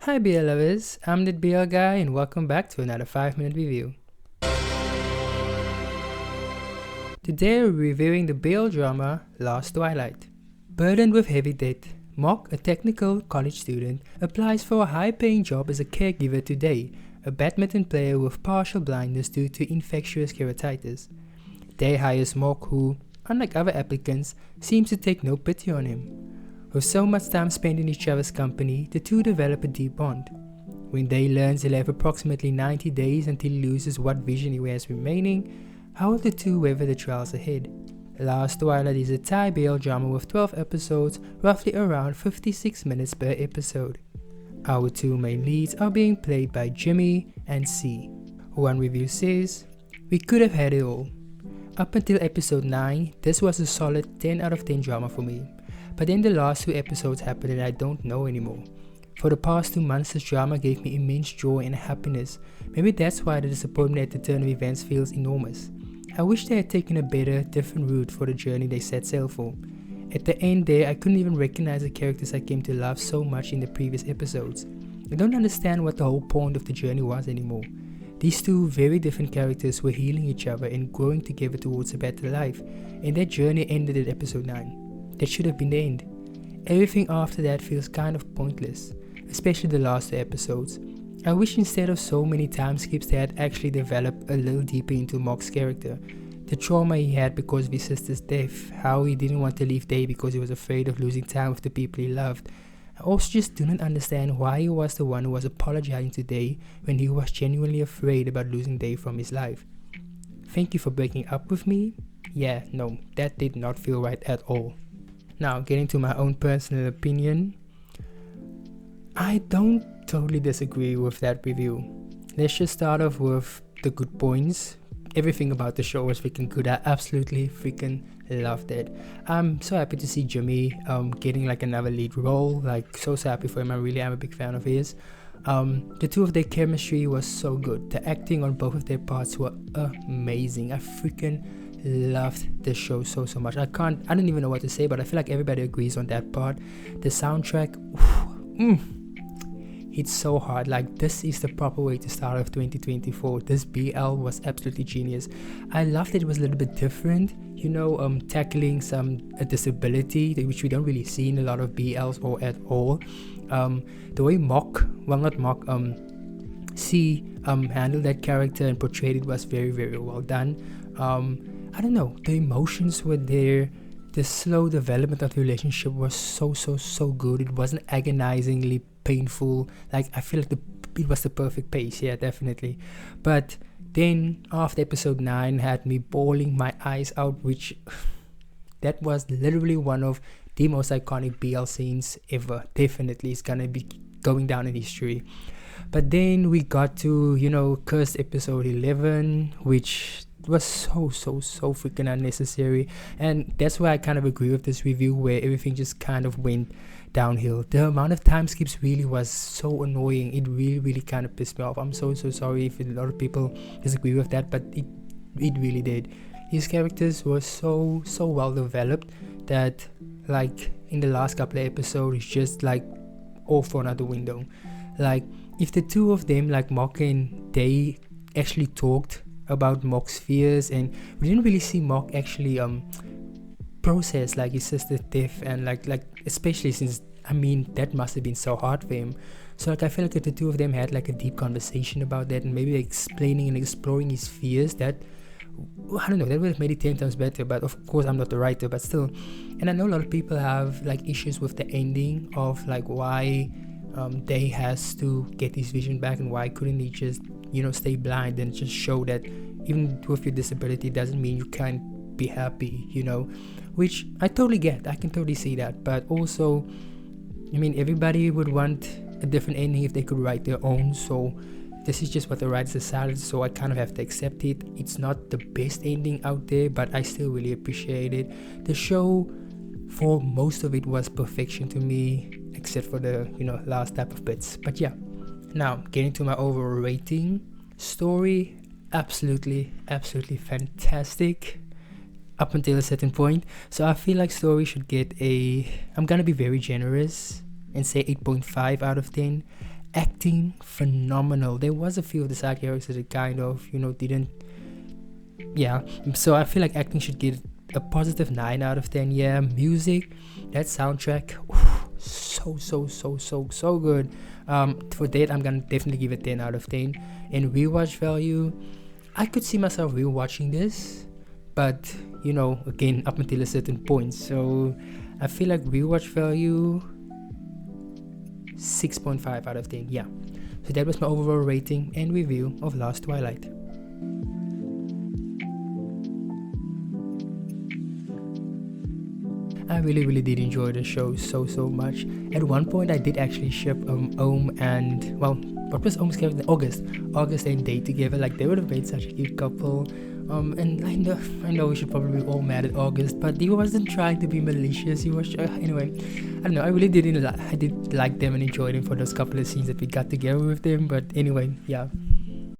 Hi BL lovers, I'm the BL guy and welcome back to another 5-minute review. Today we're reviewing the BL drama Last Twilight. Burdened with heavy debt, Mock, a technical college student, applies for a high-paying job as a caregiver today, a badminton player with partial blindness due to infectious keratitis. Day hires Mock who, unlike other applicants, seems to take no pity on him. With so much time spent in each other's company, the two develop a deep bond. When Day learns he'll have approximately 90 days until he loses what vision he has remaining, how will the two weather the trials ahead? Last Twilight is a Thai BL drama with 12 episodes, roughly around 56 minutes per episode. Our two main leads are being played by Jimmy and C. One review says, "We could have had it all. Up until episode 9, this was a solid 10 out of 10 drama for me. But then the last two episodes happened and I don't know anymore. For the past 2 months this drama gave me immense joy and happiness. Maybe that's why the disappointment at the turn of events feels enormous. I wish they had taken a better, different route for the journey they set sail for. At the end there, I couldn't even recognize the characters I came to love so much in the previous episodes. I don't understand what the whole point of the journey was anymore. These two very different characters were healing each other and growing together towards a better life, and that journey ended at episode 9. That should have been the end. Everything after that feels kind of pointless, especially the last 2 episodes. I wish instead of so many time skips they had actually developed a little deeper into Mock's character. The trauma he had because of his sister's death, how he didn't want to leave Day because he was afraid of losing time with the people he loved. I also just do not understand why he was the one who was apologizing to Day when he was genuinely afraid about losing Day from his life. Thank you for breaking up with me? Yeah, no, that did not feel right at all. Now, getting to my own personal opinion, I don't totally disagree with that review. Let's just start off with the good points. Everything about the show was freaking good. I absolutely freaking loved it. I'm so happy to see Jimmy getting like another lead role. Like so happy for him. I really am a big fan of his. The two of their chemistry was so good. The acting on both of their parts were amazing. I freaking loved the show so much. I don't even know what to say, but I feel like everybody agrees on that part. The soundtrack, it's so hard. Like, this is the proper way to start off 2024. This BL was absolutely genius. I loved that it was a little bit different, tackling a disability which we don't really see in a lot of BLs or at all. The way C handled that character and portrayed it was very, very well done. I don't know, the emotions were there. The slow development of the relationship was so good. It wasn't agonizingly painful. Like, I feel like it was the perfect pace. Yeah, definitely. But then after episode 9 had me bawling my eyes out, which that was literally one of the most iconic BL scenes ever. Definitely, it's gonna be going down in history. But then we got to cursed episode 11, which was so freaking unnecessary, and that's why I kind of agree with this review where everything just kind of went downhill. The amount of time skips really was so annoying. It really kind of pissed me off. I'm so sorry if a lot of people disagree with that, but it really did. His characters were so well developed that, like, in the last couple of episodes, it's just like off for another window. Like, if the two of them, like Mock and Day, actually talked about Mock's fears, and we didn't really see Mock actually process like his sister's death, and like especially since that must have been so hard for him. So like I feel like if the two of them had like a deep conversation about that and maybe explaining and exploring his fears, that I don't know, that would have made it 10 times better. But of course I'm not the writer, but still. And I know a lot of people have like issues with the ending of like why Day has to get his vision back, and why couldn't he just stay blind and just show that even with your disability doesn't mean you can't be happy, which I totally get. I can totally see that. But also, everybody would want a different ending if they could write their own. So this is just what the writers decided, so I kind of have to accept it. It's not the best ending out there, but I still really appreciate it. The show, for most of it, was perfection to me, except for the last type of bits. But yeah, now getting to my overall rating. Story, absolutely fantastic up until a certain point. So I feel like story should get I'm gonna be very generous and say 8.5 out of 10. Acting phenomenal. There was a few of the side characters that kind of, didn't. Yeah, so I feel like acting should get a positive 9 out of 10. Yeah, music, that soundtrack, so good. For that, I'm gonna definitely give it 10 out of 10. And rewatch value, I could see myself rewatching this, but again, up until a certain point. So I feel like rewatch value 6.5 out of 10. Yeah, so that was my overall rating and review of Last Twilight. I really did enjoy the show so much. At one point I did actually ship Ohm and, well, what was Ohm's character? August and Day together. Like, they would have made such a cute couple. And I know we should probably be all mad at August, but he wasn't trying to be malicious. He was anyway. I don't know. I did like them and enjoyed them for those couple of scenes that we got together with them. But anyway, yeah.